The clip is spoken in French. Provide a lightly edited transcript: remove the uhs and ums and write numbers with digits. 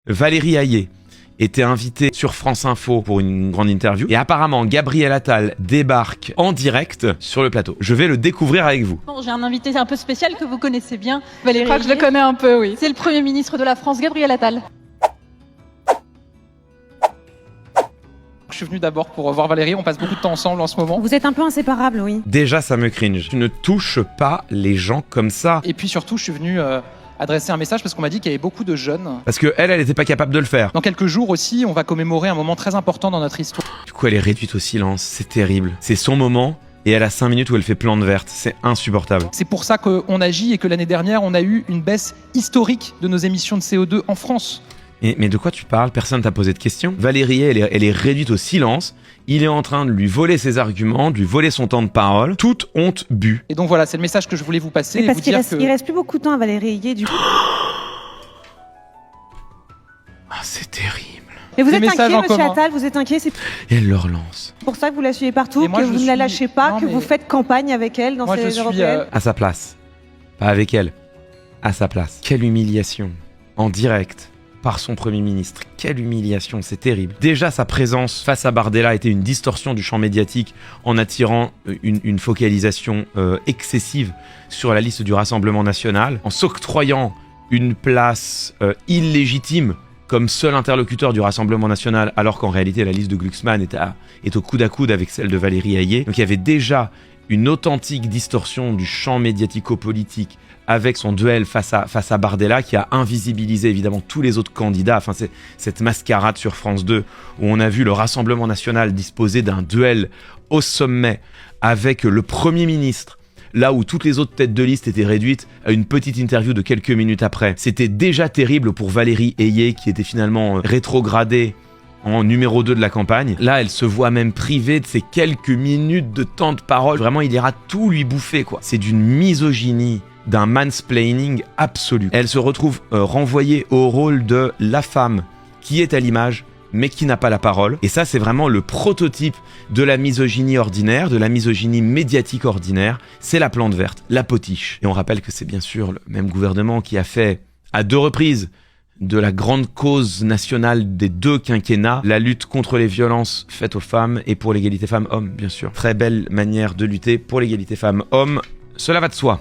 Valérie Hayé était invitée sur France Info pour une grande interview. Et apparemment, Gabriel Attal débarque en direct sur le plateau. Je vais le découvrir avec vous. Bon, j'ai un invité un peu spécial que vous connaissez bien, Valérie Je crois que je le Hayé. connais un peu, oui. C'est le Premier ministre de la France, Gabriel Attal. Je suis venu d'abord pour voir Valérie, on passe beaucoup de temps ensemble en ce moment. Vous êtes un peu inséparables, oui. Déjà, ça me cringe. Tu ne touches pas les gens comme ça. Et puis surtout, je suis venu adresser un message parce qu'on m'a dit qu'il y avait beaucoup de jeunes. Parce que elle n'était pas capable de le faire. Dans quelques jours aussi, on va commémorer un moment très important dans notre histoire. Du coup, elle est réduite au silence. C'est terrible. C'est son moment. Et elle a 5 minutes où elle fait plante verte. C'est insupportable. C'est pour ça qu'on agit et que l'année dernière, on a eu une baisse historique de nos émissions de CO2 en France. Mais de quoi tu parles? Personne t'a posé de questions. Valérie, elle est réduite au silence. Il est en train de lui voler ses arguments, de lui voler son temps de parole. Toute honte bue. Et donc voilà, c'est le message que je voulais vous passer. Mais Et parce vous qu'il dire reste, que... il reste plus beaucoup de temps à Valérie Hayé, du coup. Ah, c'est terrible. Mais vous Des êtes messages inquiet, en monsieur commun. Attal, vous êtes inquiet, c'est Et elle le relance. pour ça que vous la suivez partout, Et moi, que je vous ne la suis- lâchez pas, Non, que mais- vous faites campagne avec elle dans Moi, je ces suis européennes. À sa place. Pas avec elle. À sa place. Quelle humiliation. En direct. Par son Premier ministre. Quelle humiliation, c'est terrible. Déjà, sa présence face à Bardella était une distorsion du champ médiatique en attirant une focalisation excessive sur la liste du Rassemblement national, en s'octroyant une place illégitime comme seul interlocuteur du Rassemblement national, alors qu'en réalité la liste de Glucksmann est au coude à coude avec celle de Valérie Hayé. Donc il y avait déjà une authentique distorsion du champ médiatico-politique avec son duel face à Bardella qui a invisibilisé évidemment tous les autres candidats. Enfin, c'est cette mascarade sur France 2 où on a vu le Rassemblement national disposer d'un duel au sommet avec le Premier ministre, là où toutes les autres têtes de liste étaient réduites à une petite interview de quelques minutes après. C'était déjà terrible pour Valérie Hayé qui était finalement rétrogradée en numéro 2 de la campagne. Là, elle se voit même privée de ces quelques minutes de temps de parole. Vraiment, il ira tout lui bouffer, quoi. C'est d'une misogynie, d'un mansplaining absolu. Elle se retrouve renvoyée au rôle de la femme qui est à l'image, mais qui n'a pas la parole. Et ça, c'est vraiment le prototype de la misogynie ordinaire, de la misogynie médiatique ordinaire. C'est la plante verte, la potiche. Et on rappelle que c'est bien sûr le même gouvernement qui a fait, à 2 reprises, de la grande cause nationale des 2 quinquennats, la lutte contre les violences faites aux femmes et pour l'égalité femmes-hommes, bien sûr. Très belle manière de lutter pour l'égalité femmes-hommes, cela va de soi.